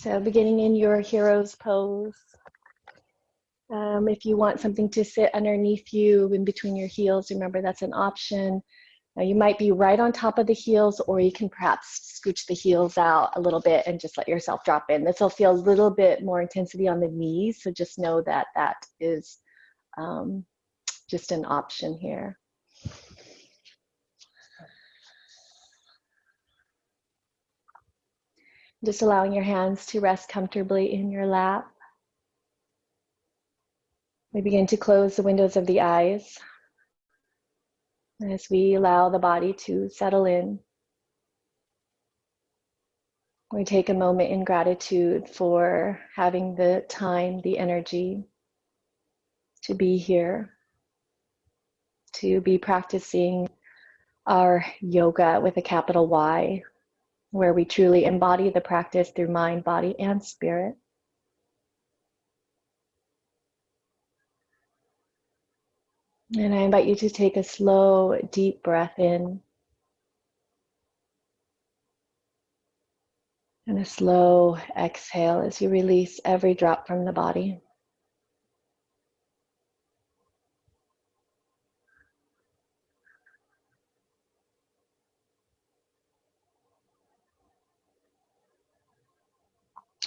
So beginning in your hero's pose. If you want something to sit underneath you in between your heels, remember that's an option. Now you might be right on top of the heels, or you can perhaps scooch the heels out a little bit and just let yourself drop in. This will feel a little bit more intensity on the knees, so just know that that is just an option here. Just allowing your hands to rest comfortably in your lap. We begin to close the windows of the eyes as we allow the body to settle in. We take a moment in gratitude for having the time, the energy to be here, to be practicing our yoga with a capital Y, where we truly embody the practice through mind, body, and spirit. And I invite you to take a slow, deep breath in and a slow exhale as you release every drop from the body.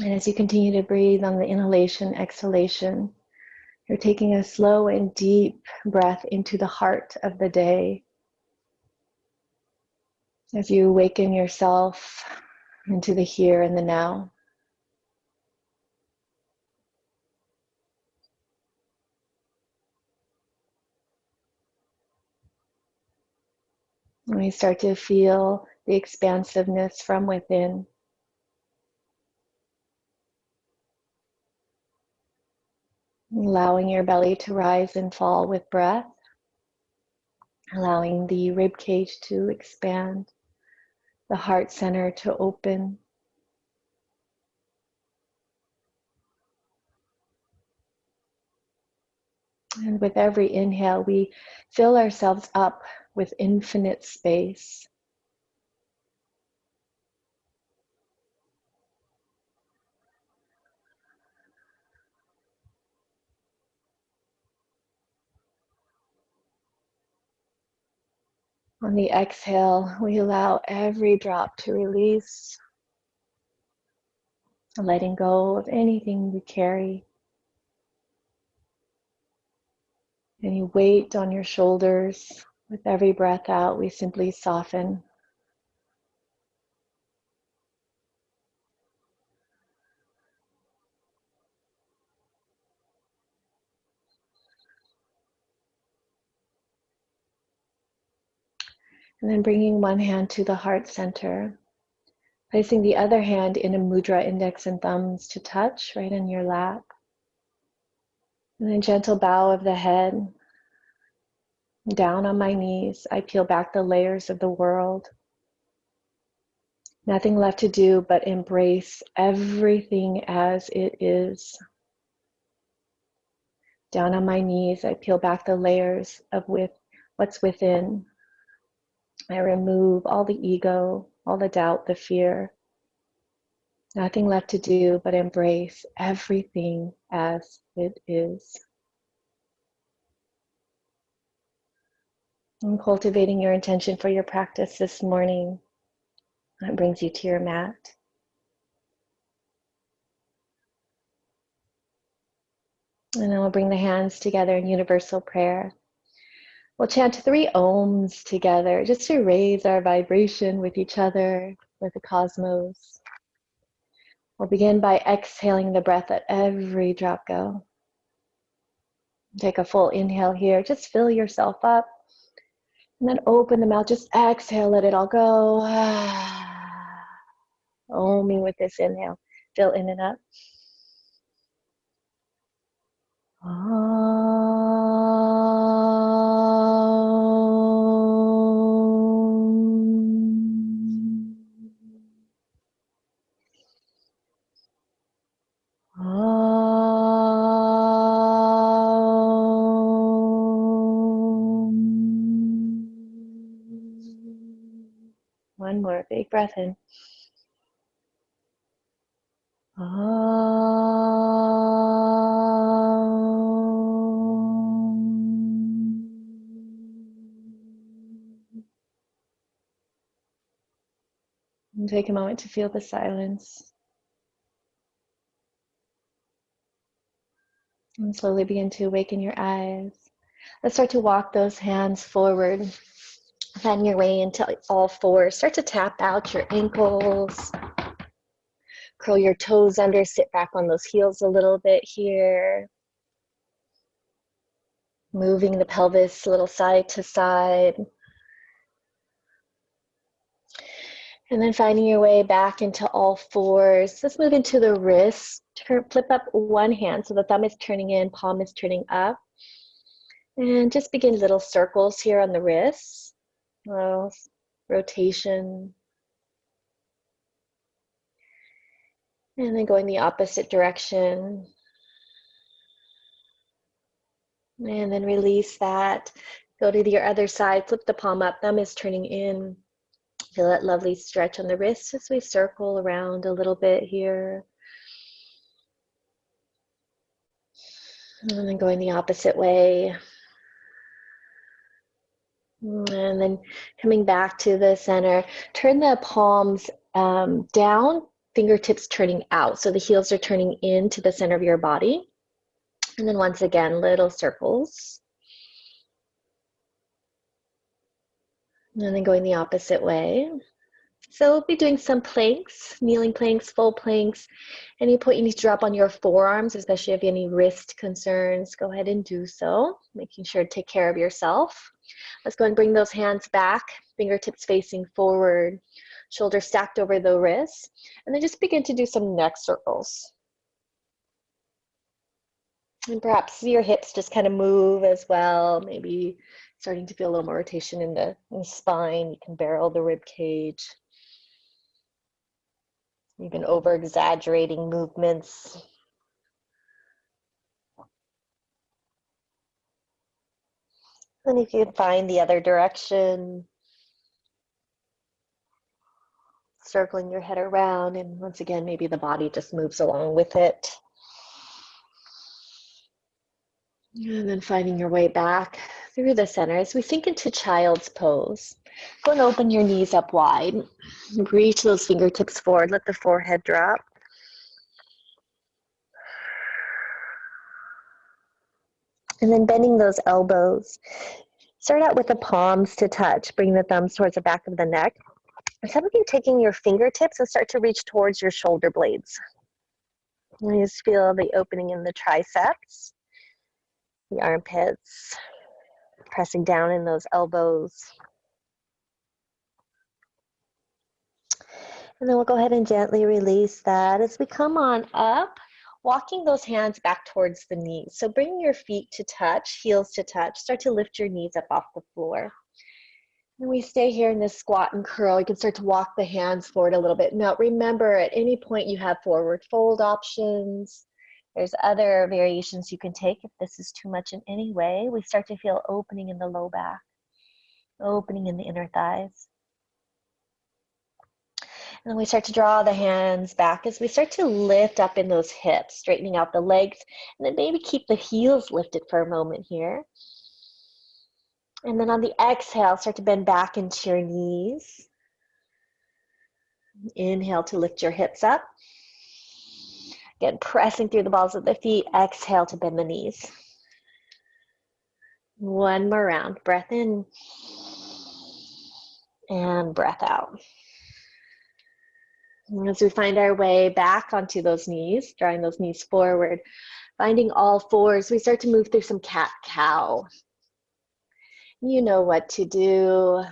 And as you continue to breathe on the inhalation, exhalation, you're taking a slow and deep breath into the heart of the day. As you awaken yourself into the here and the now. And we start to feel the expansiveness from within. Allowing your belly to rise and fall with breath. Allowing the rib cage to expand. The heart center to open. And with every inhale, we fill ourselves up with infinite space. On the exhale, we allow every drop to release, letting go of anything we carry. Any weight on your shoulders. With every breath out, we simply soften. And then bringing one hand to the heart center, placing the other hand in a mudra, index and thumbs to touch right in your lap. And then gentle bow of the head. Down on my knees, I peel back the layers of the world. Nothing left to do but embrace everything as it is. Down on my knees, I peel back the layers of what's within. I remove all the ego, all the doubt, the fear. Nothing left to do but embrace everything as it is. And cultivating your intention for your practice this morning. That brings you to your mat. And then we'll bring the hands together in universal prayer. We'll chant 3 ohms together just to raise our vibration with each other, with the cosmos. We'll begin by exhaling the breath, let every drop go. Take a full inhale here, just fill yourself up. And then open the mouth, just exhale, let it all go. Oming with this inhale, fill in and up. One more big breath in. And take a moment to feel the silence. And slowly begin to awaken your eyes. Let's start to walk those hands forward. Find your way into all fours. Start to tap out your ankles. Curl your toes under, sit back on those heels a little bit here. Moving the pelvis a little side to side. And then finding your way back into all fours. Let's move into the wrists. Flip up one hand so the thumb is turning in, palm is turning up. And just begin little circles here on the wrists. Little rotation. And then going the opposite direction. And then release that. Go to your other side, flip the palm up, thumb is turning in. Feel that lovely stretch on the wrists as we circle around a little bit here. And then going the opposite way. And then coming back to the center, turn the palms down, fingertips turning out. So the heels are turning into the center of your body. And then once again, little circles. And then going the opposite way. So we'll be doing some planks, kneeling planks, full planks. Any point you need to drop on your forearms, especially if you have any wrist concerns, go ahead and do so, making sure to take care of yourself. Let's go and bring those hands back, fingertips facing forward, shoulders stacked over the wrists, and then just begin to do some neck circles. And perhaps your hips just kind of move as well, maybe starting to feel a little more rotation in the spine. You can barrel the rib cage. Even over-exaggerating movements. And if you can find the other direction, circling your head around, and once again, maybe the body just moves along with it. And then finding your way back through the center as we sink into child's pose. Go and open your knees up wide. Reach those fingertips forward. Let the forehead drop. And then bending those elbows. Start out with the palms to touch. Bring the thumbs towards the back of the neck. And some of you taking your fingertips and start to reach towards your shoulder blades. And just feel the opening in the triceps, the armpits, pressing down in those elbows. And then we'll go ahead and gently release that as we come on up, walking those hands back towards the knees. So bring your feet to touch, heels to touch. Start to lift your knees up off the floor. And we stay here in this squat and curl. You can start to walk the hands forward a little bit. Now remember, at any point you have forward fold options. There's other variations you can take if this is too much in any way. We start to feel opening in the low back, opening in the inner thighs. And then we start to draw the hands back as we start to lift up in those hips, straightening out the legs, and then maybe keep the heels lifted for a moment here. And then on the exhale, start to bend back into your knees. Inhale to lift your hips up. Again, pressing through the balls of the feet. Exhale to bend the knees. One more round. Breath in and breath out. As we find our way back onto those knees, drawing those knees forward, finding all fours, we start to move through some cat-cow. You know what to do.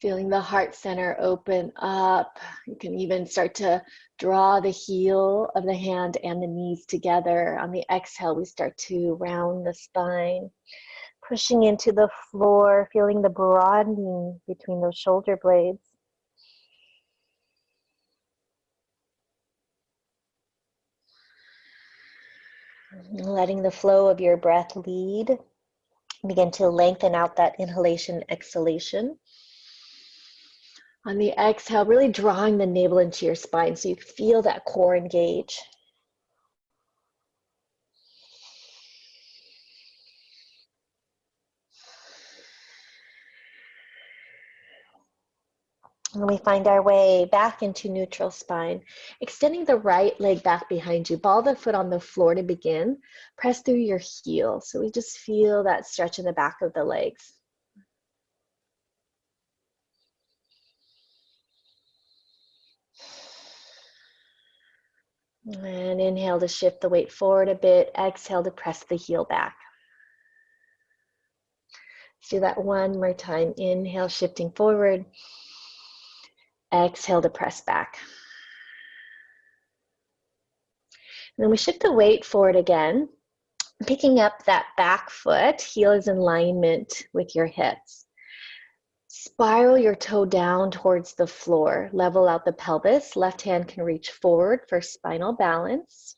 Feeling the heart center open up. You can even start to draw the heel of the hand and the knees together. On the exhale, we start to round the spine, pushing into the floor, feeling the broadening between those shoulder blades. Letting the flow of your breath lead. Begin to lengthen out that inhalation, exhalation. On the exhale, really drawing the navel into your spine so you feel that core engage. And we find our way back into neutral spine, extending the right leg back behind you. Ball the foot on the floor to begin. Press through your heel. So we just feel that stretch in the back of the legs. And inhale to shift the weight forward a bit. Exhale to press the heel back. Let's do that one more time. Inhale, shifting forward. Exhale to press back. And then we shift the weight forward again, picking up that back foot. Heel is in alignment with your hips. Spiral your toe down towards the floor. Level out the pelvis. Left hand can reach forward for spinal balance.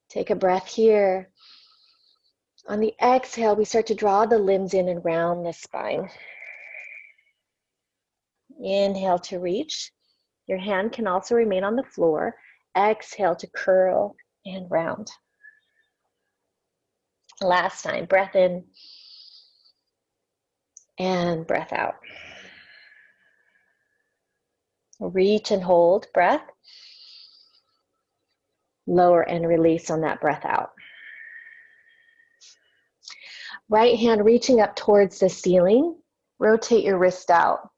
Take a breath here. On the exhale, we start to draw the limbs in and round the spine. Inhale to reach. Your hand can also remain on the floor. Exhale to curl and round. Last time, breath in and breath out. Reach and hold, breath. Lower and release on that breath out. Right hand reaching up towards the ceiling. Rotate your wrist out.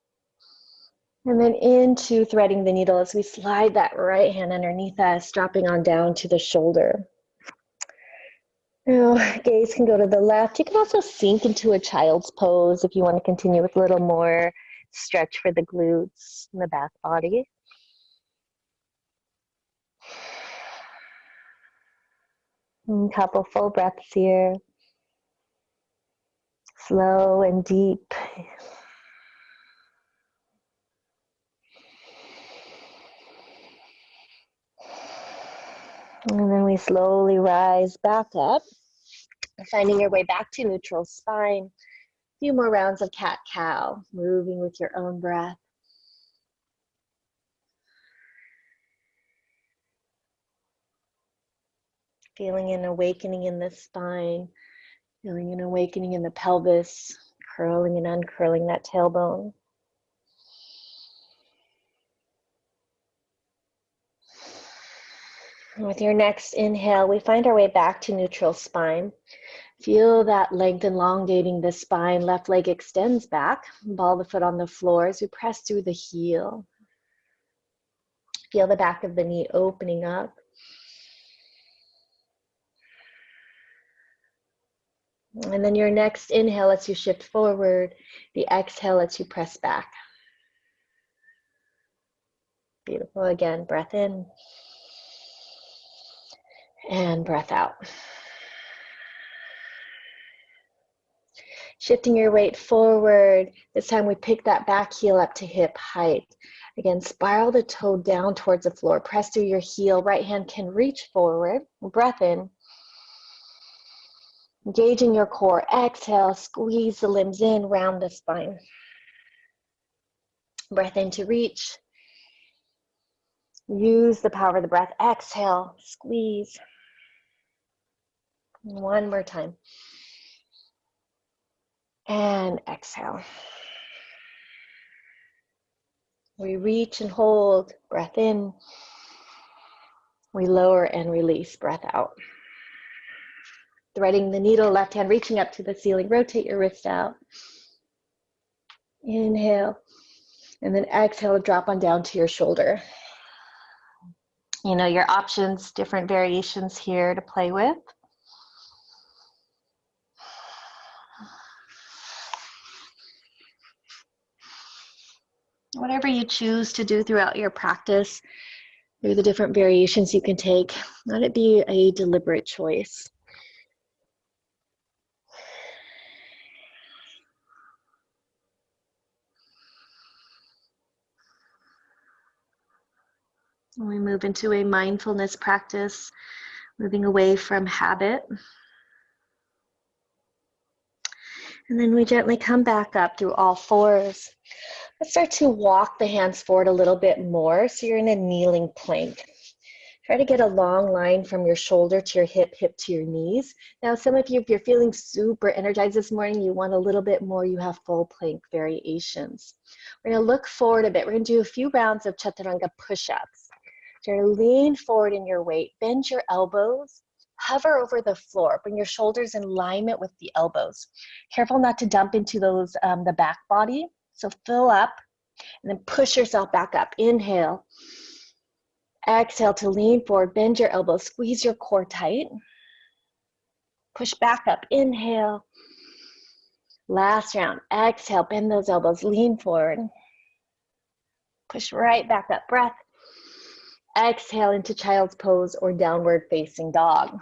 And then into threading the needle as we slide that right hand underneath us, dropping on down to the shoulder. Now, gaze can go to the left. You can also sink into a child's pose if you want to continue with a little more stretch for the glutes and the back body. And a couple full breaths here. Slow and deep. And then we slowly rise back up, finding your way back to neutral spine. A few more rounds of cat-cow, moving with your own breath. Feeling an awakening in the spine, feeling an awakening in the pelvis, curling and uncurling that tailbone. And with your next inhale, we find our way back to neutral spine. Feel that length elongating the spine. Left leg extends back. Ball the foot on the floor as we press through the heel. Feel the back of the knee opening up. And then your next inhale lets you shift forward. The exhale lets you press back. Beautiful. Again, breath in and breath out. Shifting your weight forward. This time we pick that back heel up to hip height. Again, spiral the toe down towards the floor. Press through your heel. Right hand can reach forward. Breath in. Engaging your core. Exhale, squeeze the limbs in, round the spine. Breath in to reach. Use the power of the breath. Exhale, squeeze. One more time. And exhale. We reach and hold. Breath in. We lower and release. Breath out. Threading the needle, left hand reaching up to the ceiling. Rotate your wrist out. Inhale. And then exhale, drop on down to your shoulder. You know, your options, different variations here to play with. Whatever you choose to do throughout your practice, through the different variations you can take, let it be a deliberate choice. We move into a mindfulness practice, moving away from habit. And then we gently come back up through all fours, Let's start to walk the hands forward a little bit more. So you're in a kneeling plank. Try to get a long line from your shoulder to your hip, hip to your knees. Now, some of you, if you're feeling super energized this morning, you want a little bit more, you have full plank variations. We're gonna look forward a bit. We're gonna do a few rounds of chaturanga push-ups. So you're gonna lean forward in your weight, bend your elbows, hover over the floor, bring your shoulders in alignment with the elbows. Careful not to dump into those, the back body. So fill up and then push yourself back up. Inhale. Exhale to lean forward, bend your elbows, squeeze your core tight. Push back up, inhale. Last round, exhale, bend those elbows, lean forward. Push right back up, breath. Exhale into child's pose or downward facing dog.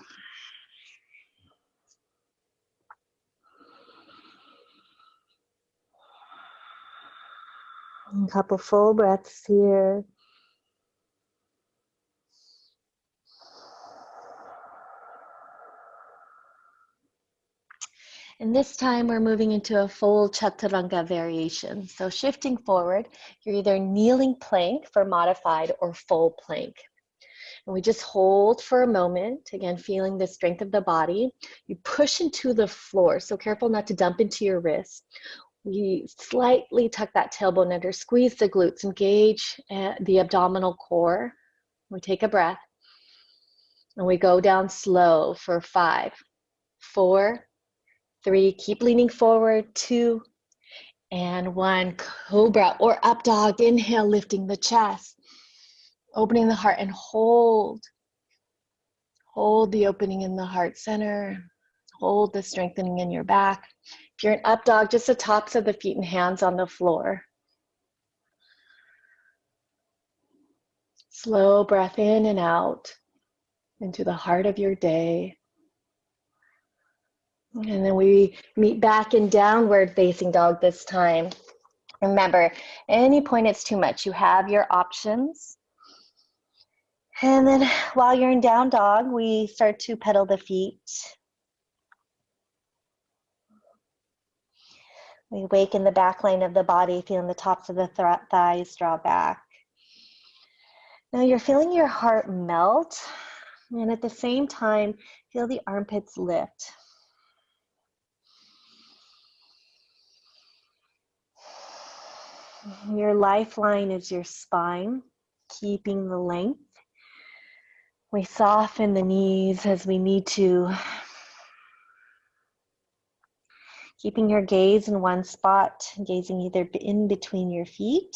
A couple full breaths here. And this time we're moving into a full chaturanga variation. So shifting forward, you're either kneeling plank for modified or full plank. And we just hold for a moment, again, feeling the strength of the body. You push into the floor, so careful not to dump into your wrists. We slightly tuck that tailbone under, squeeze the glutes, engage the abdominal core. We take a breath, and we go down slow for 5, 4, 3, keep leaning forward, 2, and 1. Cobra or up dog, inhale, lifting the chest, opening the heart, and hold. Hold the opening in the heart center. Hold the strengthening in your back. If you're in up dog, just the tops of the feet and hands on the floor. Slow breath in and out into the heart of your day. And then we meet back in downward facing dog this time. Remember, any point it's too much, you have your options. And then while you're in down dog, we start to pedal the feet. We awaken the back line of the body, feeling the tops of the thighs draw back. Now you're feeling your heart melt, and at the same time, feel the armpits lift. Your lifeline is your spine, keeping the length. We soften the knees as we need to. Keeping your gaze in one spot, gazing either in between your feet,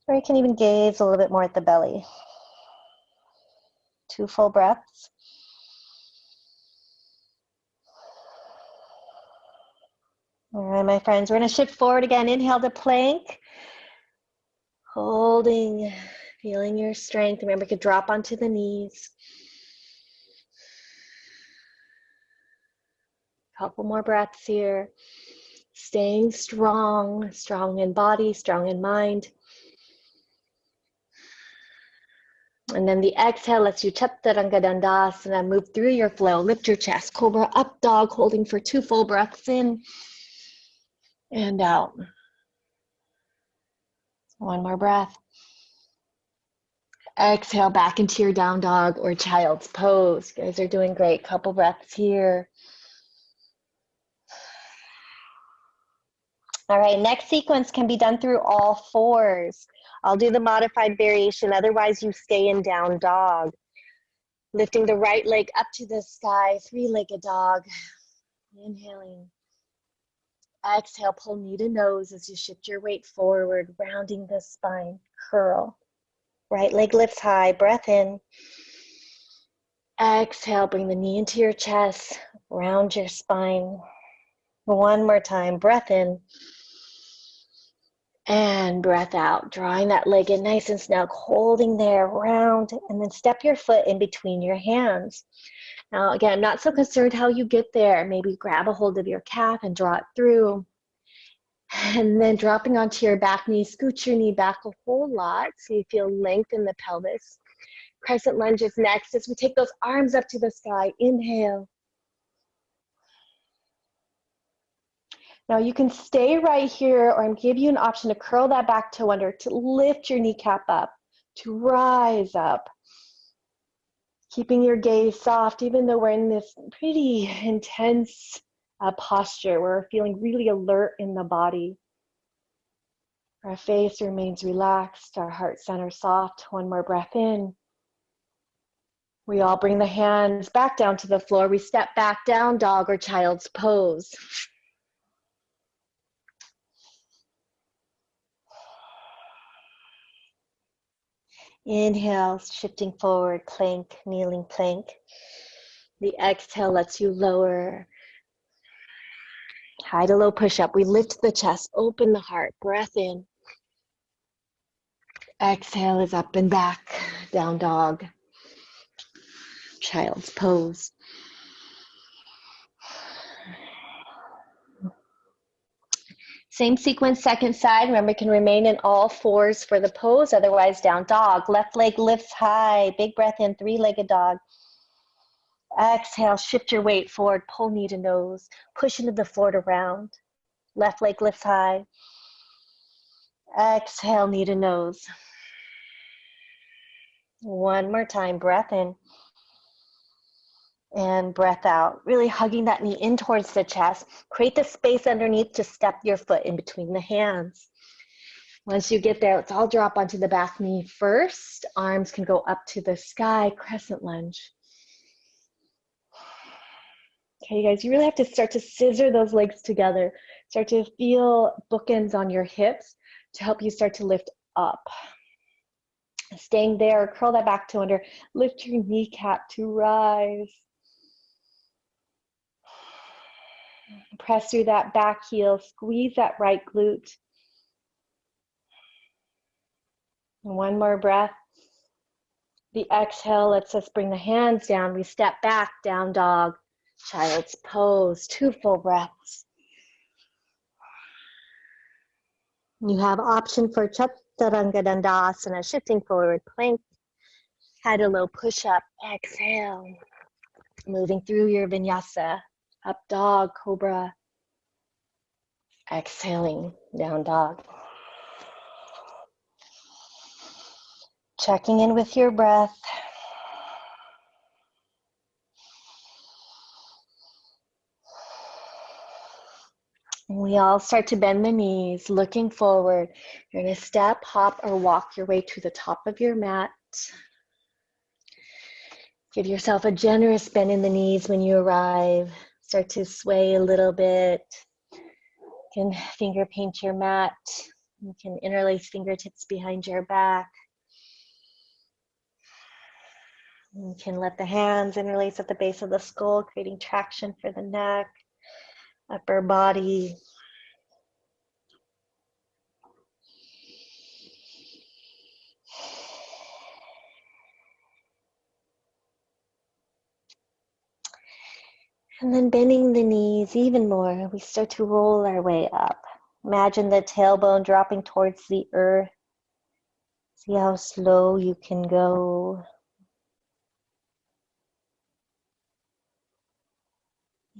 or you can even gaze a little bit more at the belly. 2 full breaths. All right, my friends, we're going to shift forward again. Inhale to plank. Holding, feeling your strength. Remember, you could drop onto the knees. Couple more breaths here. Staying strong, strong in body, strong in mind. And then the exhale lets you chaturanga dandasana, move through your flow, lift your chest, cobra up dog, holding for 2 full breaths in and out. 1 more breath. Exhale back into your down dog or child's pose. You guys are doing great. Couple breaths here. All right, next sequence can be done through all 4s. I'll do the modified variation, otherwise you stay in down dog. Lifting the right leg up to the sky, 3-legged dog. Inhaling. Exhale, pull knee to nose as you shift your weight forward, rounding the spine, curl. Right leg lifts high, breath in. Exhale, bring the knee into your chest, round your spine. 1 more time, breath in. And breath out, drawing that leg in nice and snug, holding there, round, and then step your foot in between your hands. Now, again, I'm not so concerned how you get there. Maybe grab a hold of your calf and draw it through. And then dropping onto your back knee, scoot your knee back a whole lot so you feel length in the pelvis. Crescent lunges next as we take those arms up to the sky. Inhale. Now you can stay right here, or I'm give you an option to curl that back toe under, to lift your kneecap up, to rise up. Keeping your gaze soft, even though we're in this pretty intense posture. We're feeling really alert in the body. Our face remains relaxed, our heart center soft. One more breath in. We all bring the hands back down to the floor. We step back, down dog or child's pose. Inhale, shifting forward, plank, kneeling plank. The exhale lets you lower. High to low push-up. We lift the chest, open the heart, breath in. Exhale is up and back, down dog, child's pose. Same sequence, second side. Remember, you can remain in all fours for the pose, otherwise down dog. Left leg lifts high, big breath in, three-legged dog. Exhale, shift your weight forward, pull knee to nose, push into the floor to round. Left leg lifts high. Exhale, knee to nose. One more time, breath in and breath out. Really hugging that knee in towards the chest. Create the space underneath to step your foot in between the hands. Once you get there, let's all drop onto the back knee first. Arms can go up to the sky, crescent lunge. Okay, guys, you really have to start to scissor those legs together. Start to feel bookends on your hips to help you start to lift up. Staying there, curl that back toe under, lift your kneecap to rise. Press through that back heel, squeeze that right glute. And one more breath. The exhale lets us bring the hands down. We step back, down dog, child's pose, 2 full breaths. You have option for Chaturanga Dandasana, shifting forward, plank, high to low push-up, exhale. Moving through your vinyasa, up dog, cobra, exhaling, down dog. Checking in with your breath. We all start to bend the knees, looking forward. You're going to step, hop, or walk your way to the top of your mat. Give yourself a generous bend in the knees when you arrive. Start to sway a little bit. You can finger paint your mat. You can interlace fingertips behind your back. You can let the hands interlace at the base of the skull, creating traction for the neck, upper body. And then bending the knees even more, we start to roll our way up. Imagine the tailbone dropping towards the earth. See how slow you can go.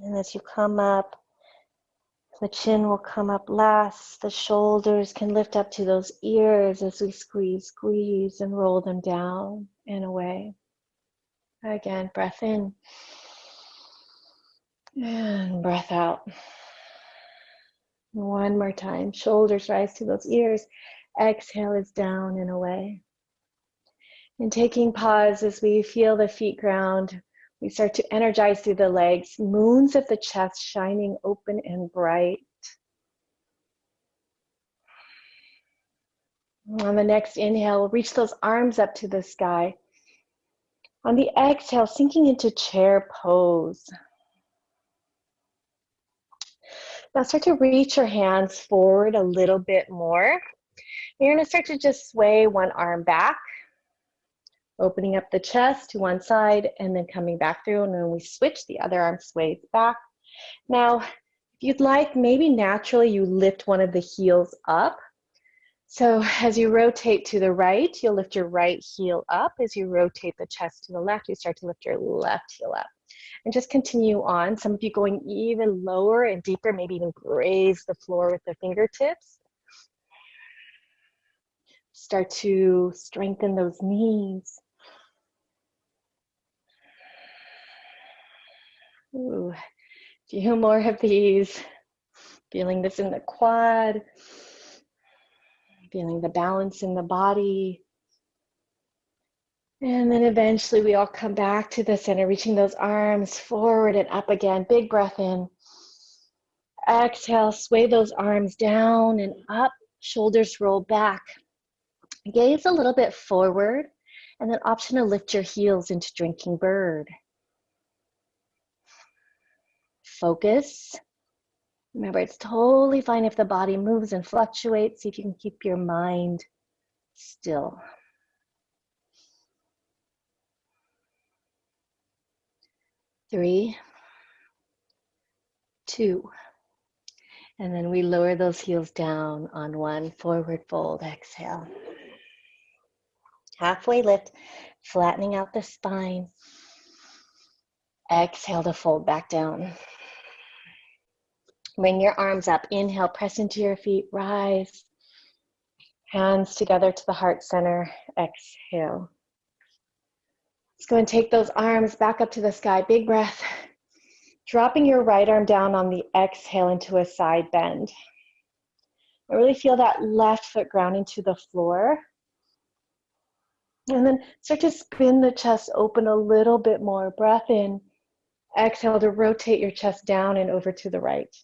And as you come up, the chin will come up last. The shoulders can lift up to those ears as we squeeze, squeeze, and roll them down and away. Again, breath in. And breath out. One more time. Shoulders rise to those ears. Exhale is down and away. And taking pause as we feel the feet ground, we start to energize through the legs. Moons of the chest shining open and bright. On the next inhale, we'll reach those arms up to the sky. On the exhale, sinking into chair pose. Now start to reach your hands forward a little bit more. You're going to start to just sway one arm back, opening up the chest to one side and then coming back through. And when we switch, the other arm sways back. Now, if you'd like, maybe naturally you lift one of the heels up. So as you rotate to the right, you'll lift your right heel up. As you rotate the chest to the left, you start to lift your left heel up. And just continue on. Some of you going even lower and deeper, maybe even graze the floor with the fingertips. Start to strengthen those knees. Ooh, a few more of these. Feeling this in the quad. Feeling the balance in the body. And then eventually we all come back to the center, reaching those arms forward and up again. Big breath in. Exhale, sway those arms down and up. Shoulders roll back. Gaze a little bit forward. And then option to lift your heels into drinking bird. Focus. Remember, it's totally fine if the body moves and fluctuates. See if you can keep your mind still. 3, 2, and then we lower those heels down on 1, forward fold, exhale. Halfway lift, flattening out the spine. Exhale to fold back down. Bring your arms up, inhale, press into your feet, rise. Hands together to the heart center, exhale. Let's go and take those arms back up to the sky, big breath. Dropping your right arm down on the exhale into a side bend. I really feel that left foot ground into the floor. And then start to spin the chest open a little bit more. Breath in. Exhale to rotate your chest down and over to the right.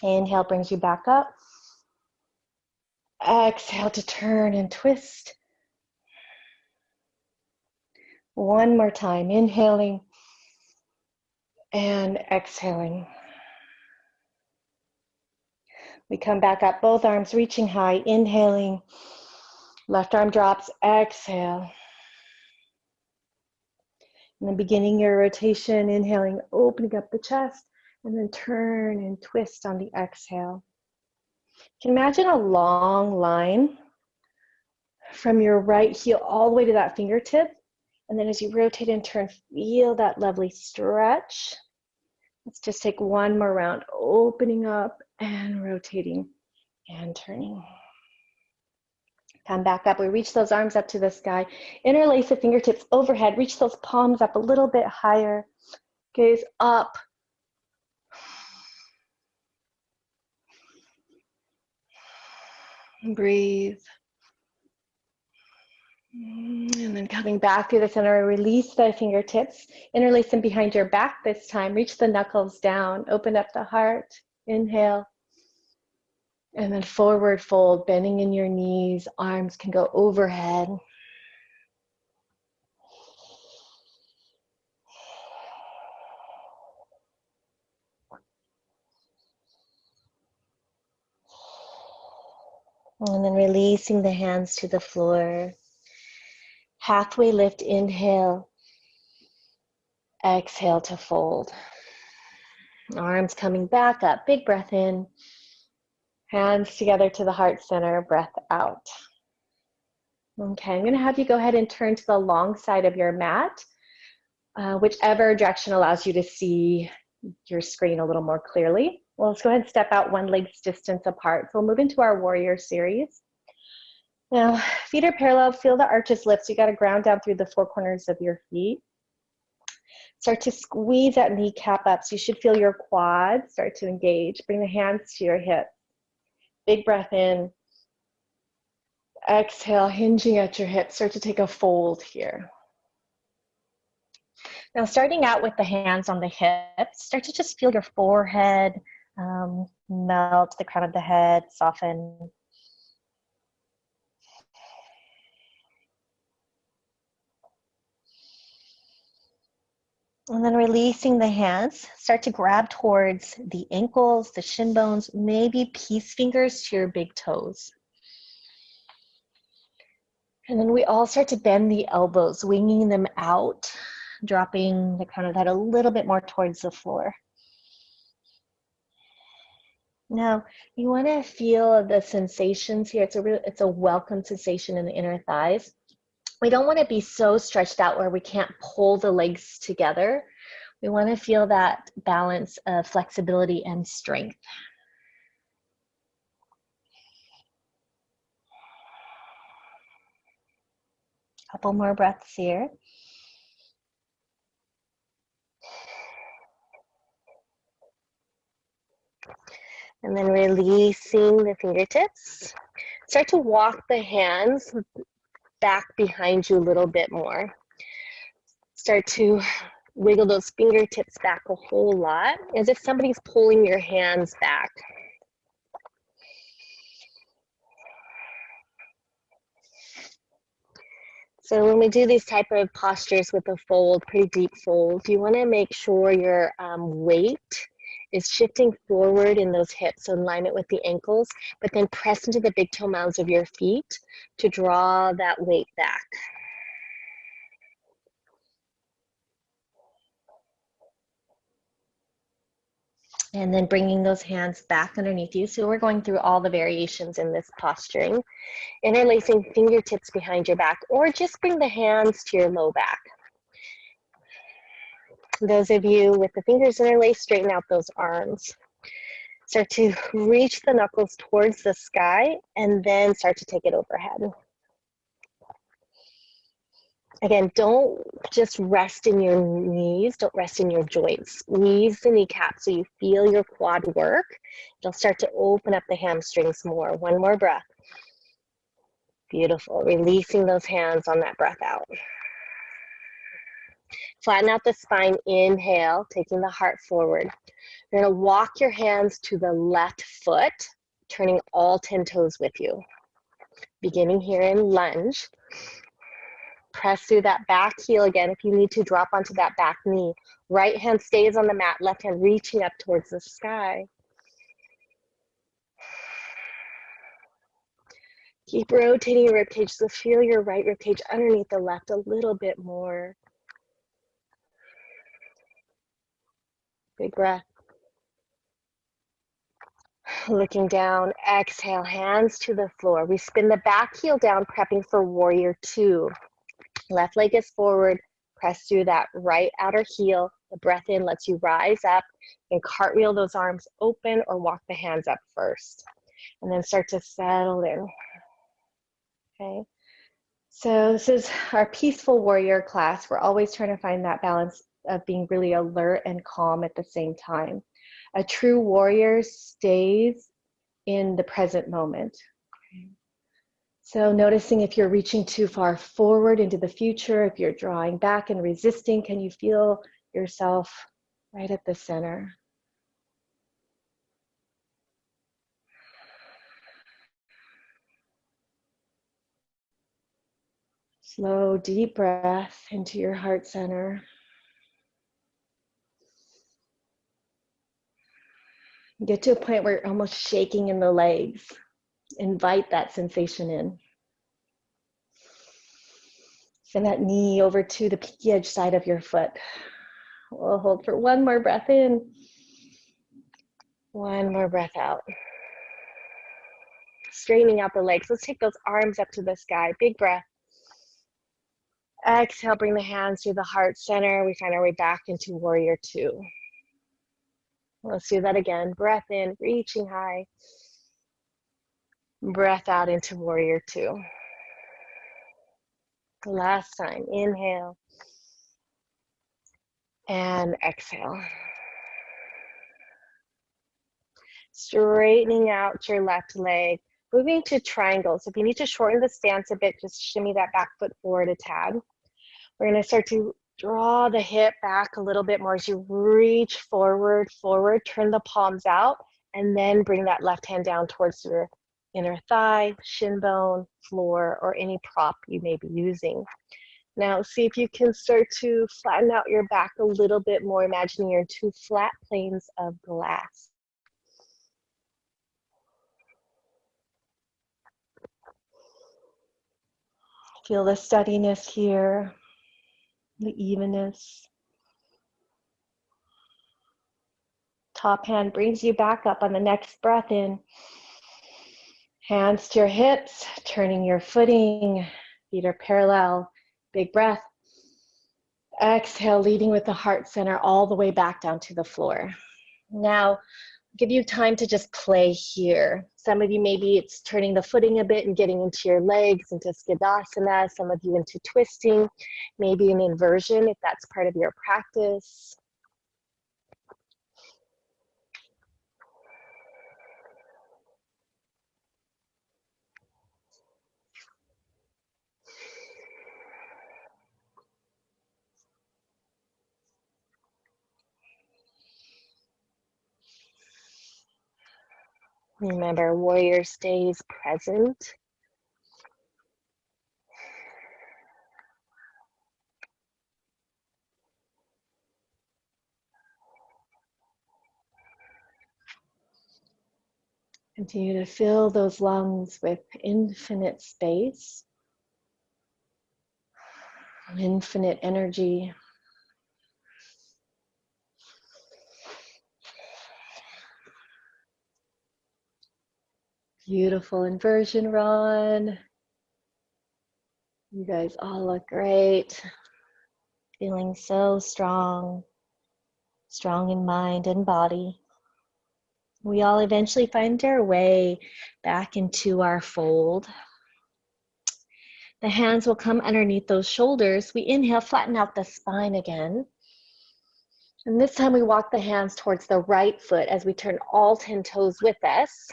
Inhale brings you back up. Exhale to turn and twist. One more time, inhaling and exhaling. We come back up, both arms reaching high, inhaling. Left arm drops, exhale. And then beginning your rotation, inhaling, opening up the chest, and then turn and twist on the exhale. You can imagine a long line from your right heel all the way to that fingertip. And then as you rotate and turn, feel that lovely stretch. Let's just take one more round, opening up and rotating and turning. Come back up. We reach those arms up to the sky. Interlace the fingertips overhead. Reach those palms up a little bit higher. Gaze up. Breathe. And then coming back through the center, release the fingertips. Interlace them behind your back this time. Reach the knuckles down. Open up the heart. Inhale. And then forward fold, bending in your knees. Arms can go overhead. And then releasing the hands to the floor. Halfway lift, inhale. Exhale to fold. Arms coming back up. Big breath in. Hands together to the heart center. Breath out. Okay, I'm going to have you go ahead and turn to the long side of your mat, whichever direction allows you to see your screen a little more clearly. Well, let's go ahead and step out one leg's distance apart. So we'll move into our warrior series. Now, feet are parallel, feel the arches lift. So you got to ground down through the four corners of your feet. Start to squeeze that kneecap up. So you should feel your quads start to engage. Bring the hands to your hips. Big breath in. Exhale, hinging at your hips. Start to take a fold here. Now, starting out with the hands on the hips, start to just feel your forehead melt, the crown of the head soften. And then releasing the hands, start to grab towards the ankles, the shin bones, maybe peace fingers to your big toes. And then we all start to bend the elbows, winging them out, dropping the crown of the head a little bit more towards the floor. Now, you want to feel the sensations here. It's a welcome sensation in the inner thighs. We don't want to be so stretched out where we can't pull the legs together. We want to feel that balance of flexibility and strength. Couple more breaths here. And then releasing the fingertips. Start to walk the hands back behind you a little bit more. Start to wiggle those fingertips back a whole lot, as if somebody's pulling your hands back. So when we do these type of postures with a fold, pretty deep fold, you want to make sure your weight is shifting forward in those hips, so alignment with the ankles, but then press into the big toe mounds of your feet to draw that weight back. And then bringing those hands back underneath you. So we're going through all the variations in this posturing. Interlacing fingertips behind your back, or just bring the hands to your low back. Those of you with the fingers interlaced, straighten out those arms. Start to reach the knuckles towards the sky, and then start to take it overhead. Again, don't just rest in your knees, don't rest in your joints. Squeeze the kneecap so you feel your quad work. It'll start to open up the hamstrings more. One more breath. Beautiful. Releasing those hands on that breath out. Flatten out the spine. Inhale, taking the heart forward. You're going to walk your hands to the left foot, turning all 10 toes with you. Beginning here in lunge. Press through that back heel again. If you need to, drop onto that back knee. Right hand stays on the mat, left hand reaching up towards the sky. Keep rotating your ribcage, so feel your right ribcage underneath the left a little bit more. Big breath. Looking down, exhale, hands to the floor. We spin the back heel down, prepping for warrior two. Left leg is forward, press through that right outer heel. The breath in lets you rise up and cartwheel those arms open or walk the hands up first. And then start to settle in. Okay. So this is our peaceful warrior class. We're always trying to find that balance of being really alert and calm at the same time. A true warrior stays in the present moment. Okay. So noticing if you're reaching too far forward into the future, if you're drawing back and resisting, can you feel yourself right at the center? Slow, deep breath into your heart center. Get to a point where you're almost shaking in the legs. Invite that sensation in. Send that knee over to the peaky edge side of your foot. We'll hold for one more breath in. One more breath out. Straightening out the legs. Let's take those arms up to the sky. Big breath. Exhale, bring the hands to the heart center. We find our way back into warrior two. Let's do that again. Breath in, reaching high. Breath out into warrior two. Last time, inhale. And exhale. Straightening out your left leg. Moving to triangles. If you need to shorten the stance a bit, just shimmy that back foot forward a tad. We're going to start to draw the hip back a little bit more as you reach forward, turn the palms out, and then bring that left hand down towards your inner thigh, shin bone, floor, or any prop you may be using. Now see if you can start to flatten out your back a little bit more, imagining you're in two flat planes of glass. Feel the steadiness here, the evenness. Top hand brings you back up on the next breath in. Hands to your hips, turning your footing, feet are parallel. Big breath. Exhale, leading with the heart center all the way back down to the floor. Now, give you time to just play here. Some of you, maybe it's turning the footing a bit and getting into your legs, into Skidasana. Some of you into twisting, maybe an inversion if that's part of your practice. Remember, warrior stays present. Continue to fill those lungs with infinite space, infinite energy. Beautiful inversion, Ron. You guys all look great. Feeling so strong, strong in mind and body. We all eventually find our way back into our fold. The hands will come underneath those shoulders. We inhale, flatten out the spine again. And this time we walk the hands towards the right foot as we turn all 10 toes with us.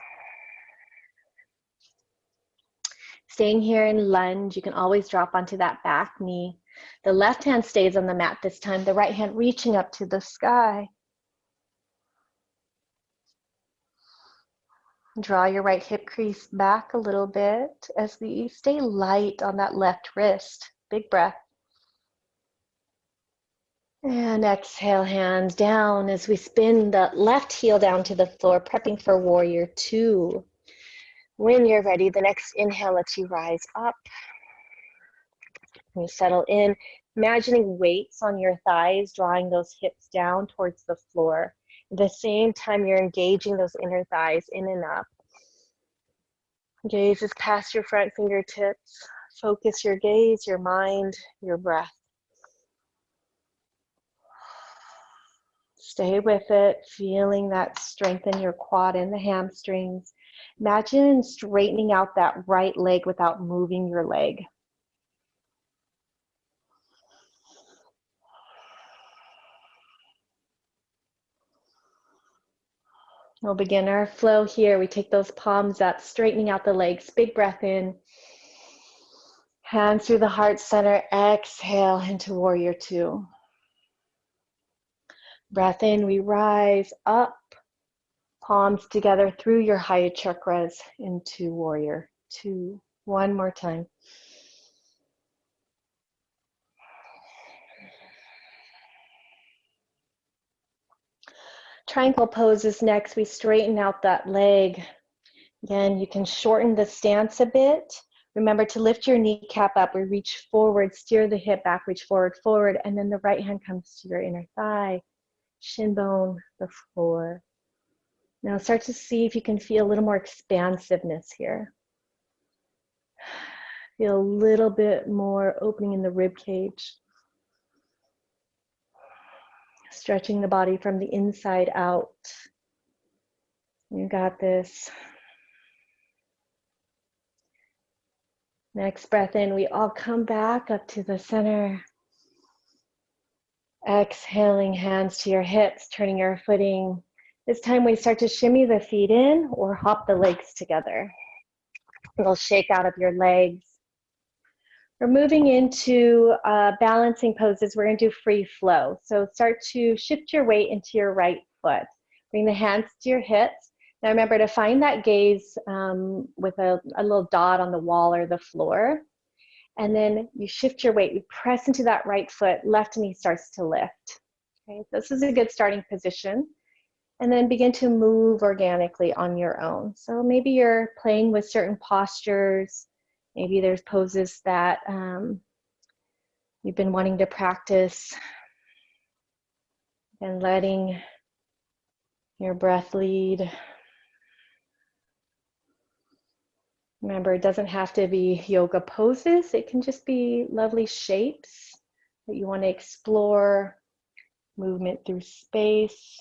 Staying here in lunge, you can always drop onto that back knee. The left hand stays on the mat this time, the right hand reaching up to the sky. Draw your right hip crease back a little bit as we stay light on that left wrist. Big breath. And exhale, hands down as we spin the left heel down to the floor, prepping for warrior two. When you're ready, the next inhale lets you rise up. You settle in, imagining weights on your thighs, drawing those hips down towards the floor. At the same time, you're engaging those inner thighs in and up. Gaze is past your front fingertips. Focus your gaze, your mind, your breath. Stay with it, feeling that strengthen your quad and the hamstrings. Imagine straightening out that right leg without moving your leg. We'll begin our flow here. We take those palms up, straightening out the legs. Big breath in. Hands through the heart center. Exhale into warrior two. Breath in, we rise up. Palms together through your high chakras into warrior two. One more time. Triangle pose is next. We straighten out that leg. Again, you can shorten the stance a bit. Remember to lift your kneecap up. We reach forward, steer the hip back, reach forward, forward, and then the right hand comes to your inner thigh, shin bone, the floor. Now start to see if you can feel a little more expansiveness here. Feel a little bit more opening in the rib cage. Stretching the body from the inside out. You got this. Next breath in, we all come back up to the center. Exhaling, hands to your hips, turning your footing. This time we start to shimmy the feet in or hop the legs together. A little shake out of your legs. We're moving into balancing poses. We're going to do free flow. So start to shift your weight into your right foot. Bring the hands to your hips. Now remember to find that gaze with a little dot on the wall or the floor. And then you shift your weight. You press into that right foot. Left knee starts to lift. Okay, this is a good starting position. And then begin to move organically on your own. So maybe you're playing with certain postures. Maybe there's poses that you've been wanting to practice, and letting your breath lead. Remember, it doesn't have to be yoga poses. It can just be lovely shapes that you want to explore, movement through space.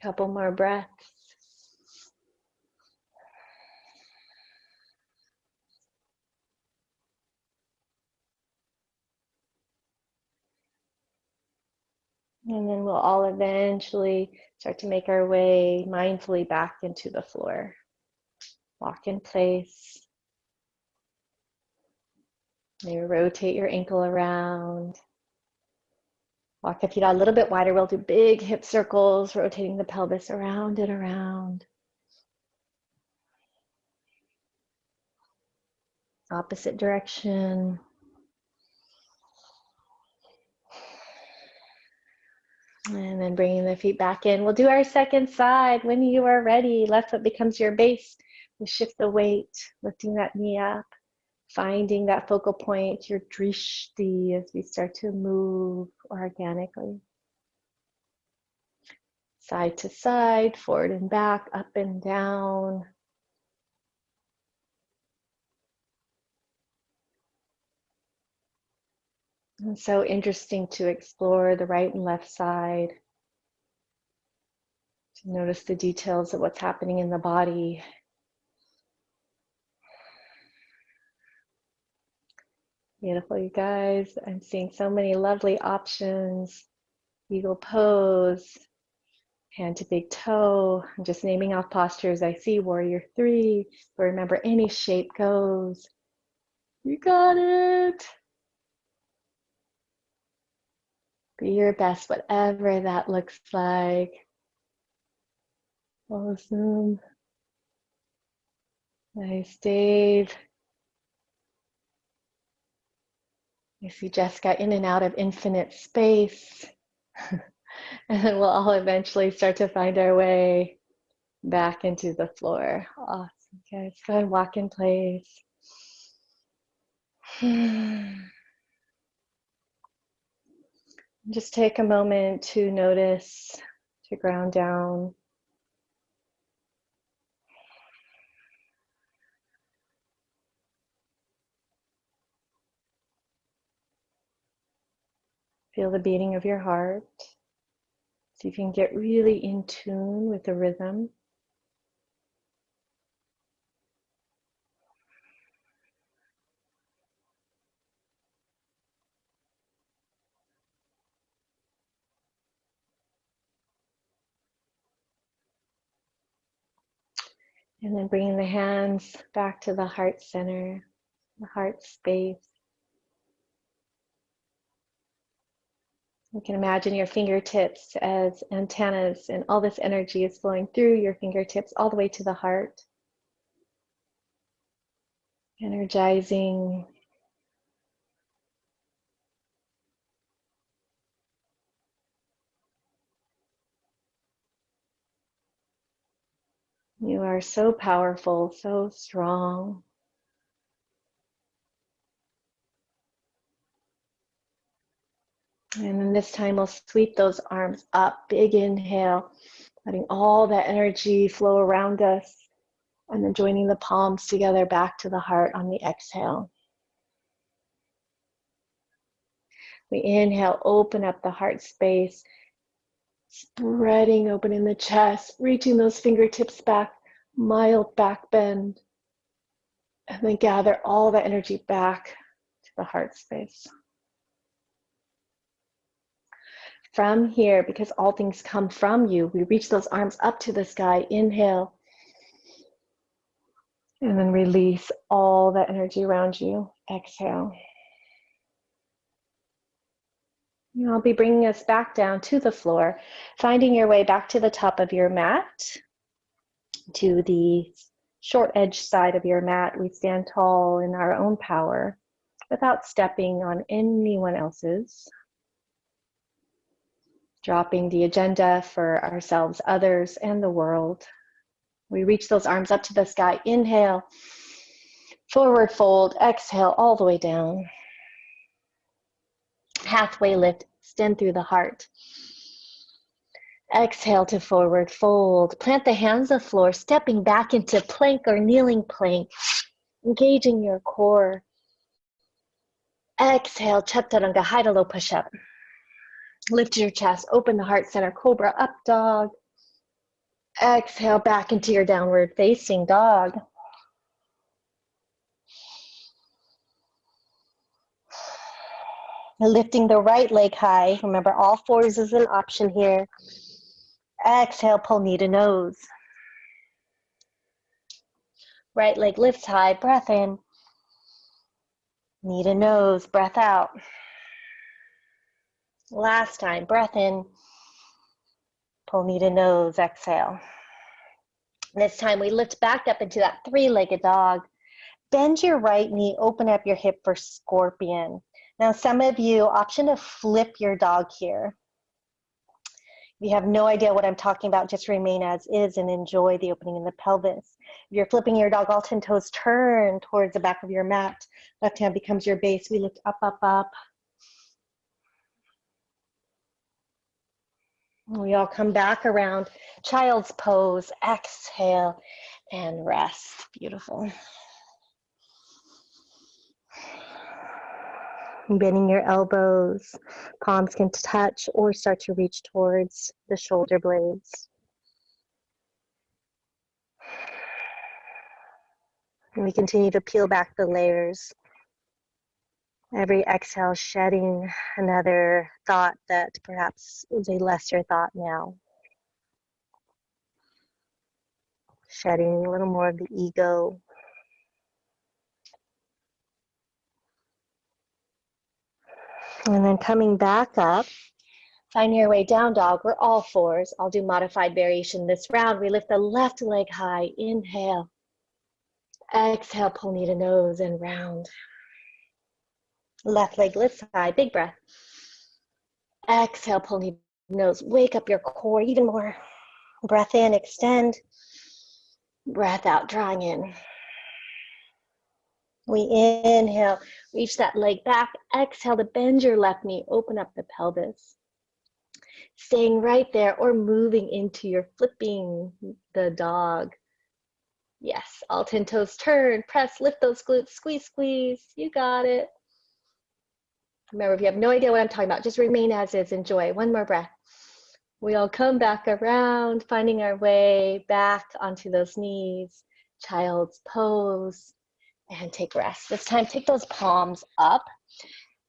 A couple more breaths. And then we'll all eventually start to make our way mindfully back into the floor. Walk in place. Maybe rotate your ankle around. Walk the feet out a little bit wider. We'll do big hip circles, rotating the pelvis around and around. Opposite direction. And then bringing the feet back in. We'll do our second side. When you are ready, left foot becomes your base. We shift the weight, lifting that knee up, finding that focal point, your drishti, as we start to move organically. Side to side, forward and back, up and down. And so interesting to explore the right and left side. To notice the details of what's happening in the body. Beautiful, you guys. I'm seeing so many lovely options. Eagle pose, hand to big toe. I'm just naming off postures. I see warrior 3, but remember any shape goes. You got it. Be your best, whatever that looks like. Awesome. Nice, Dave. I see Jessica in and out of infinite space. And then we'll all eventually start to find our way back into the floor. Awesome, guys. Go ahead and walk in place. Just take a moment to notice, to ground down. Feel the beating of your heart. So you can get really in tune with the rhythm. And then bringing the hands back to the heart center, the heart space. You can imagine your fingertips as antennas, and all this energy is flowing through your fingertips all the way to the heart. Energizing. You are so powerful, so strong. And then this time we'll sweep those arms up, big inhale, letting all that energy flow around us, and then joining the palms together back to the heart on the exhale. We inhale, open up the heart space, spreading open in the chest, reaching those fingertips back, mild back bend, and then gather all the energy back to the heart space. From here, because all things come from you, we reach those arms up to the sky. Inhale. And then release all that energy around you. Exhale. And I'll be bringing us back down to the floor, finding your way back to the top of your mat, to the short edge side of your mat. We stand tall in our own power without stepping on anyone else's. dropping the agenda for ourselves, others, and the world. We reach those arms up to the sky. Inhale, forward fold. Exhale, all the way down. Halfway lift, extend through the heart. Exhale to forward fold. Plant the hands on the floor, stepping back into plank or kneeling plank, engaging your core. Exhale, Chaturanga, high to low push-up. Lift your chest, open the heart center, cobra, up dog. Exhale, back into your downward facing dog. Lifting the right leg high. Remember, all fours is an option here. Exhale, pull knee to nose. Right leg lifts high, breath in. Knee to nose, breath out. Last time, breath in. Pull knee to nose, exhale. This time we lift back up into that three-legged dog. Bend your right knee, open up your hip for scorpion. Now some of you, option to flip your dog here. If you have no idea what I'm talking about, just remain as is and enjoy the opening in the pelvis. If you're flipping your dog, all 10 toes turn towards the back of your mat. Left hand becomes your base. We lift up, up, up. We all come back around. Child's pose, exhale, and rest. Beautiful. Bending your elbows, palms can touch or start to reach towards the shoulder blades. And we continue to peel back the layers. Every exhale, shedding another thought that perhaps is a lesser thought now. Shedding a little more of the ego. And then coming back up, find your way down dog. We're all fours. I'll do modified variation this round. We lift the left leg high. Inhale. Exhale, pull knee to nose and round. Left leg lifts high. Big breath. Exhale, pull knee to nose. Wake up your core even more. Breath in, extend. Breath out, drawing in. We inhale, reach that leg back. Exhale to bend your left knee, open up the pelvis. Staying right there or moving into your flipping the dog. Yes, all 10 toes turn, press, lift those glutes, squeeze, squeeze. You got it. Remember, if you have no idea what I'm talking about, just remain as is, enjoy. One more breath. We all come back around, finding our way back onto those knees, child's pose. And take rest. This time, take those palms up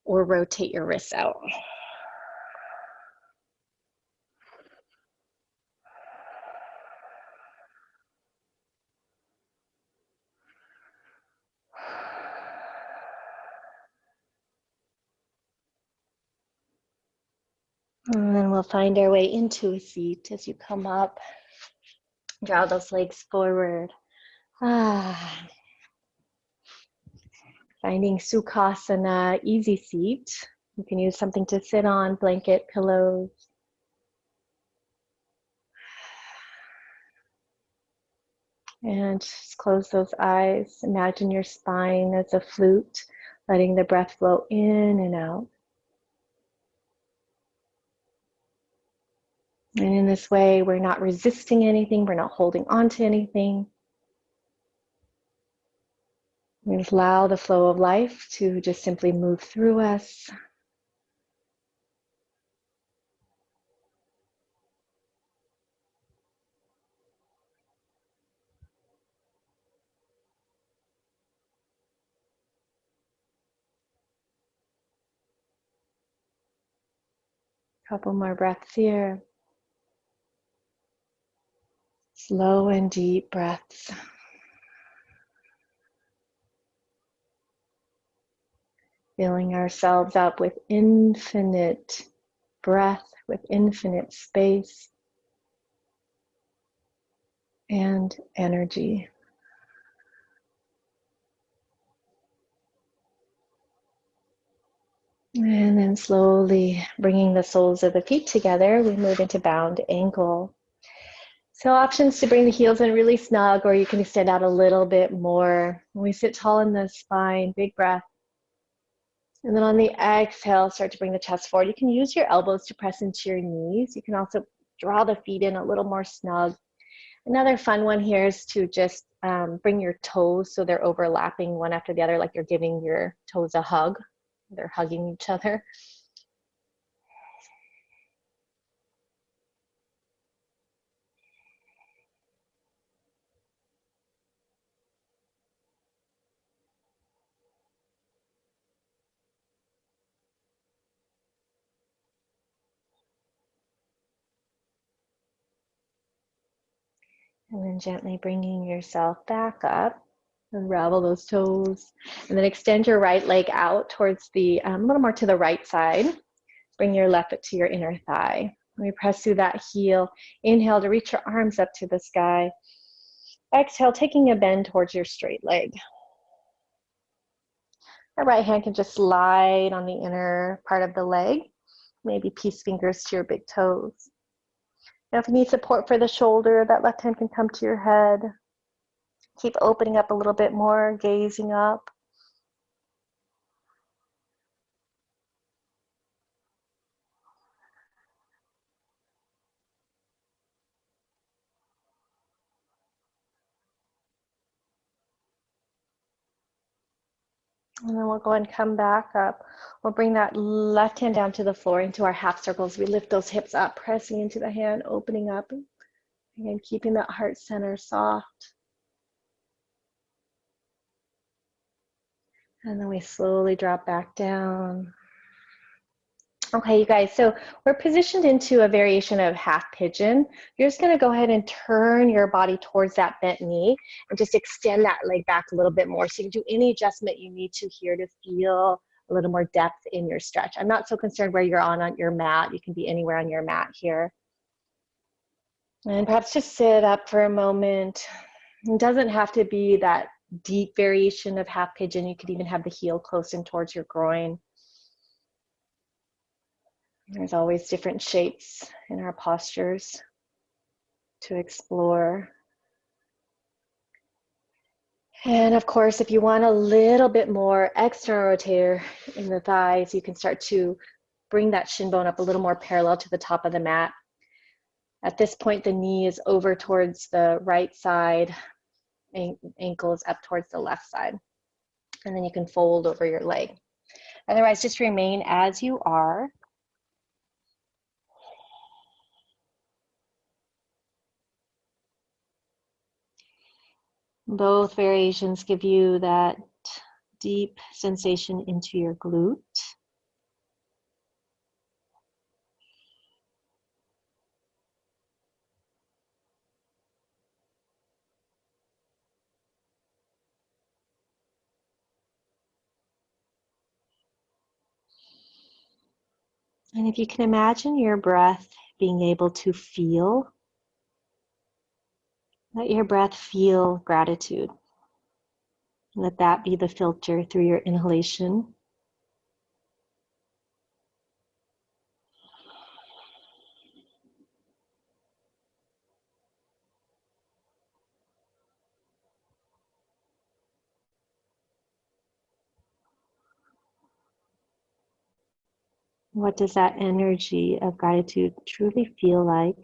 or rotate your wrists out. And then we'll find our way into a seat as you come up. Draw those legs forward. Finding Sukhasana, easy seat. You can use something to sit on, blanket, pillows. And just close those eyes. Imagine your spine as a flute, letting the breath flow in and out. And in this way, we're not resisting anything, we're not holding on to anything. We just allow the flow of life to just simply move through us. Couple more breaths here. Slow and deep breaths. Filling ourselves up with infinite breath, with infinite space and energy. And then And slowly bringing the soles of the feet together, we move into bound ankle. So options to bring the heels in really snug, or you can extend out a little bit more. When we sit tall in the spine, big breath. And then on the exhale, start to bring the chest forward. You can use your elbows to press into your knees. You can also draw the feet in a little more snug. Another fun one here is to just bring your toes so they're overlapping one after the other, like you're giving your toes a hug. They're hugging each other. And then gently bringing yourself back up. Unravel those toes. And then extend your right leg out towards the, a little more to the right side. Bring your left foot to your inner thigh. We press through that heel. Inhale to reach your arms up to the sky. Exhale, taking a bend towards your straight leg. Our right hand can just slide on the inner part of the leg. Maybe peace fingers to your big toes. Now if you need support for the shoulder, that left hand can come to your head. Keep opening up a little bit more, gazing up. And then we'll go and come back up. We'll bring that left hand down to the floor into our half circles. We lift those hips up, pressing into the hand, opening up. Again, keeping that heart center soft. And then we slowly drop back down. Okay, you guys, so we're positioned into a variation of half pigeon. You're just gonna go ahead and turn your body towards that bent knee and just extend that leg back a little bit more. So you can do any adjustment you need to here to feel a little more depth in your stretch. I'm not so concerned where you're on your mat. You can be anywhere on your mat here. And perhaps just sit up for a moment. It doesn't have to be that deep variation of half pigeon. You could even have the heel close in towards your groin. There's always different shapes in our postures to explore. And of course, if you want a little bit more external rotator in the thighs, you can start to bring that shin bone up a little more parallel to the top of the mat. At this point, the knee is over towards the right side, ankle is up towards the left side. And then you can fold over your leg. Otherwise, just remain as you are. Both variations give you that deep sensation into your glute. And if you can imagine your breath being able to feel, let your breath feel gratitude. Let that be the filter through your inhalation. What does that energy of gratitude truly feel like?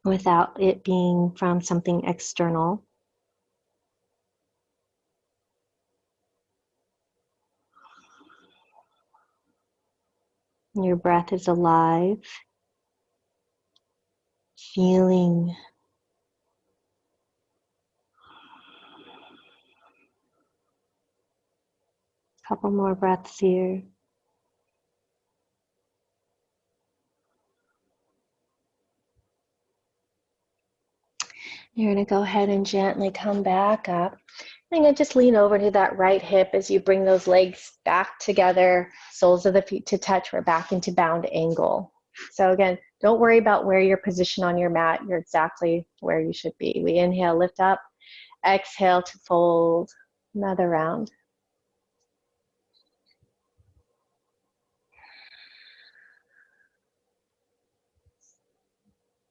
Without it being from something external. Your breath is alive, feeling. A couple more breaths here. You're going to go ahead and gently come back up. And again, just lean over to that right hip as you bring those legs back together, soles of the feet to touch. We're back into bound angle. So again, don't worry about where you're positioned on your mat. You're exactly where you should be. We inhale, lift up. Exhale to fold. Another round.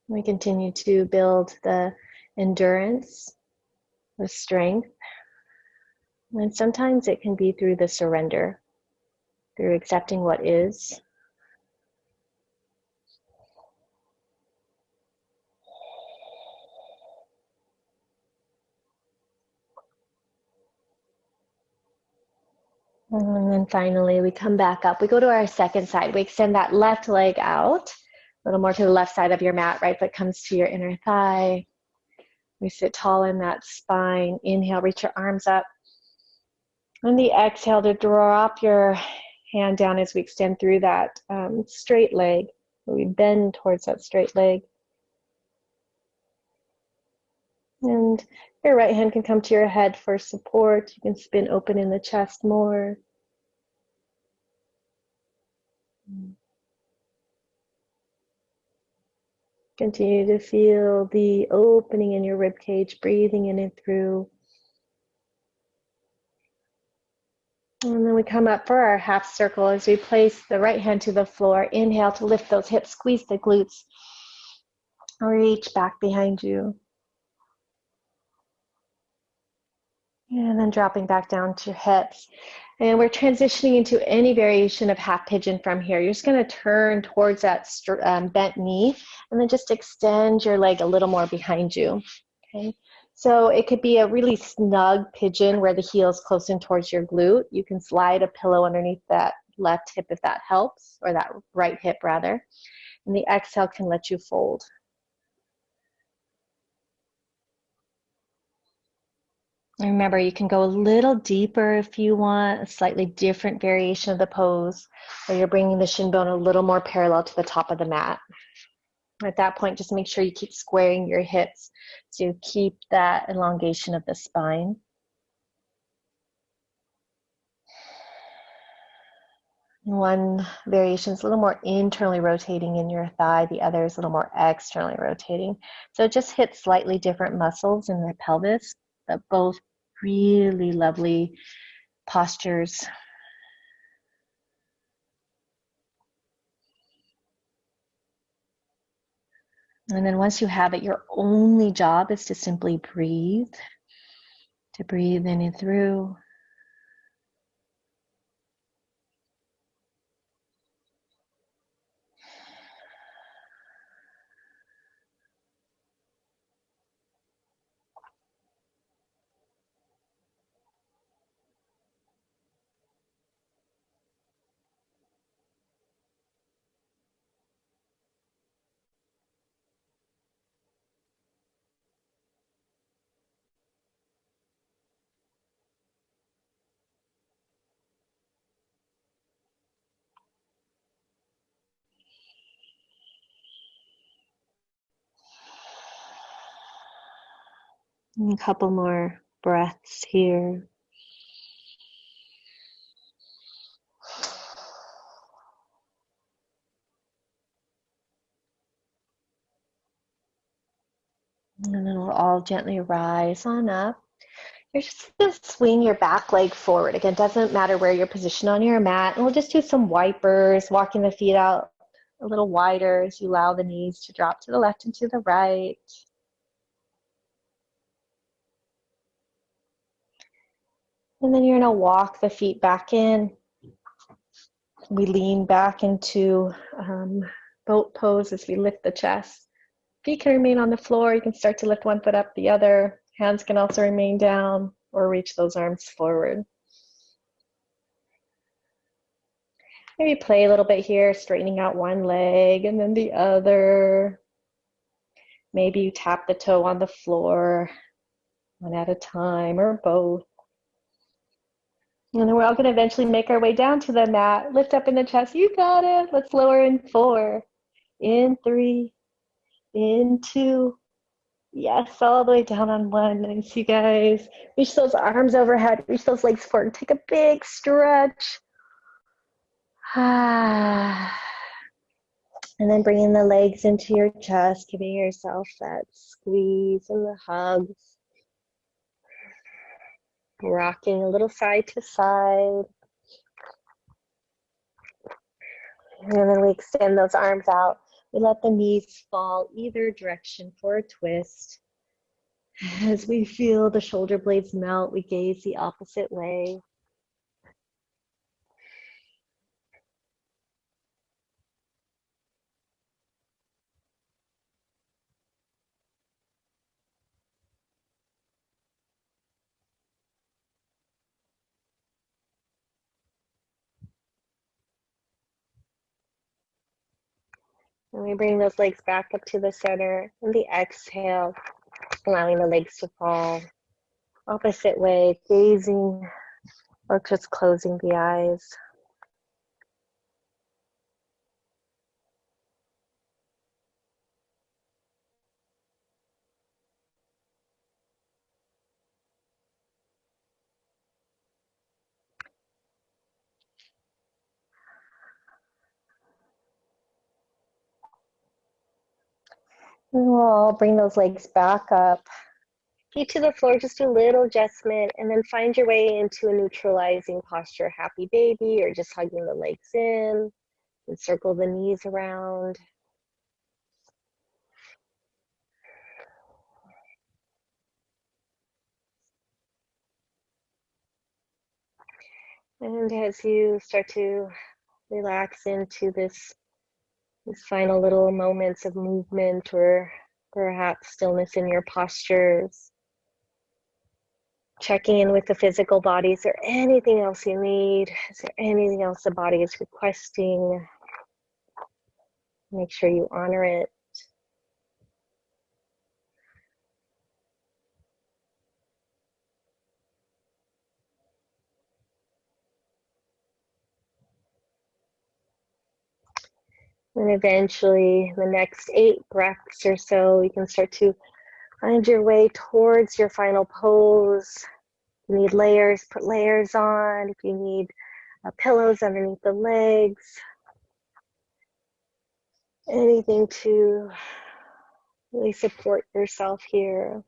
We continue to build the endurance, the strength. And sometimes it can be through the surrender, through accepting what is. And then finally, we come back up. We go to our second side. We extend that left leg out, a little more to the left side of your mat. Right foot comes to your inner thigh. We sit tall in that spine. Inhale, reach your arms up. On the exhale, to drop your hand down as we extend through that straight leg. We bend towards that straight leg. And your right hand can come to your head for support. You can spin open in the chest more. Continue to feel the opening in your rib cage, breathing in and through. And then we come up for our half circle as we place the right hand to the floor. Inhale to lift those hips, squeeze the glutes. Reach back behind you. And then dropping back down to your hips. And we're transitioning into any variation of half pigeon from here. You're just going to turn towards that bent knee and then just extend your leg a little more behind you. Okay. So it could be a really snug pigeon where the heel is close in towards your glute. You can slide a pillow underneath that left hip if that helps, or that right hip rather. And the exhale can let you fold. And remember, you can go a little deeper if you want, a slightly different variation of the pose, where you're bringing the shin bone a little more parallel to the top of the mat. At that point, just make sure you keep squaring your hips to keep that elongation of the spine. One variation is a little more internally rotating in your thigh, the other is a little more externally rotating. So it just hits slightly different muscles in the pelvis, but both really lovely postures. And then once you have it, your only job is to simply breathe, to breathe in and through. And a couple more breaths here. And then we'll all gently rise on up. You're just going to swing your back leg forward. Again, doesn't matter where you're positioned on your mat. And we'll just do some wipers, walking the feet out a little wider as you allow the knees to drop to the left and to the right. And then you're going to walk the feet back in. We lean back into boat pose as we lift the chest. Feet can remain on the floor. You can start to lift one foot up, the other. Hands can also remain down or reach those arms forward. Maybe play a little bit here, straightening out one leg and then the other. Maybe you tap the toe on the floor, one at a time or both. And then we're all going to eventually make our way down to the mat. Lift up in the chest. You got it. Let's lower in 4, in 3, in 2. Yes, all the way down on 1. Nice, you guys. Reach those arms overhead. Reach those legs forward. Take a big stretch. And then bringing the legs into your chest, giving yourself that squeeze and the hugs. rocking a little side to side. And then we extend those arms out. We let the knees fall either direction for a twist. As we feel the shoulder blades melt, we gaze the opposite way. And we bring those legs back up to the center. And the exhale, allowing the legs to fall opposite way, gazing or just closing the eyes. And we'll bring those legs back up. Feet to the floor, just do a little adjustment, and then find your way into a neutralizing posture, happy baby, or just hugging the legs in, and circle the knees around. And as you start to relax into these final little moments of movement or perhaps stillness in your postures, checking in with the physical body. Is there anything else you need? Is there anything else the body is requesting? Make sure you honor it. And eventually, the next 8 breaths or so, you can start to find your way towards your final pose. If you need layers, put layers on. If you need pillows underneath the legs, anything to really support yourself here.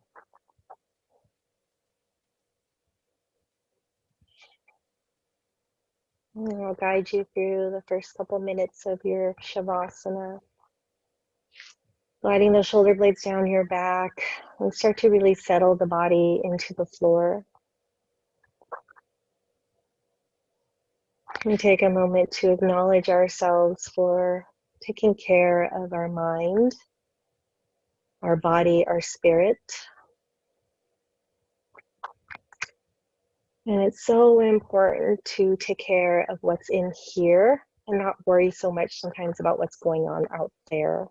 And I'll guide you through the first couple minutes of your Shavasana. Gliding those shoulder blades down your back and start to really settle the body into the floor. We take a moment to acknowledge ourselves for taking care of our mind, our body, our spirit. And it's so important to take care of what's in here and not worry so much sometimes about what's going on out there.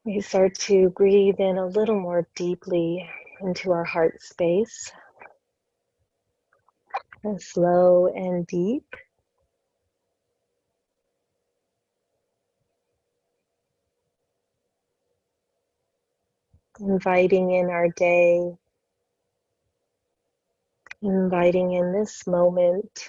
We start to breathe in a little more deeply into our heart space. And slow and deep. Inviting in our day. Inviting in this moment.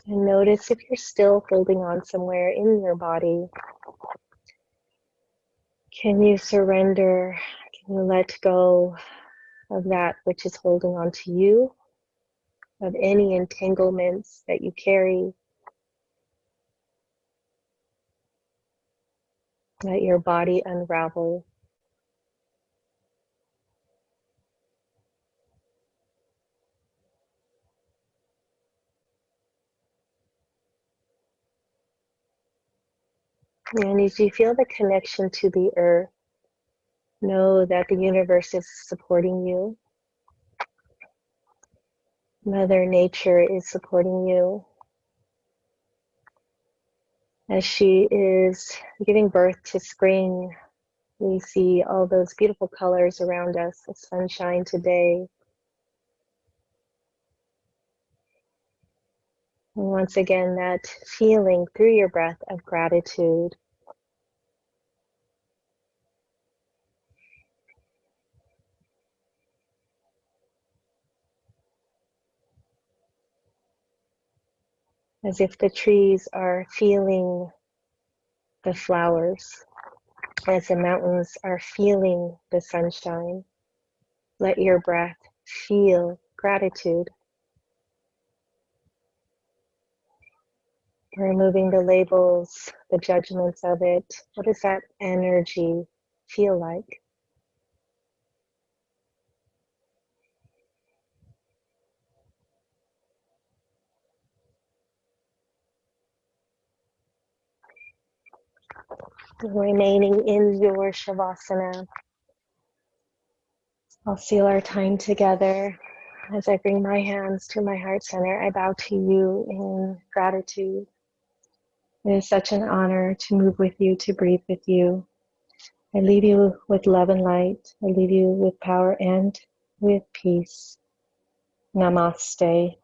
And notice if you're still holding on somewhere in your body. Can you surrender? Can you let go of that which is holding on to you? Of any entanglements that you carry? Let your body unravel. And as you feel the connection to the earth, know that the universe is supporting you. Mother Nature is supporting you. As she is giving birth to spring, we see all those beautiful colors around us, the sunshine today. And once again, that feeling through your breath of gratitude. as if the trees are feeling the flowers, as the mountains are feeling the sunshine. Let your breath feel gratitude. Removing the labels, the judgments of it. What does that energy feel like? Remaining in your Shavasana. I'll seal our time together. As I bring my hands to my heart center, I bow to you in gratitude. It is such an honor to move with you, to breathe with you. I leave you with love and light. I leave you with power and with peace. Namaste.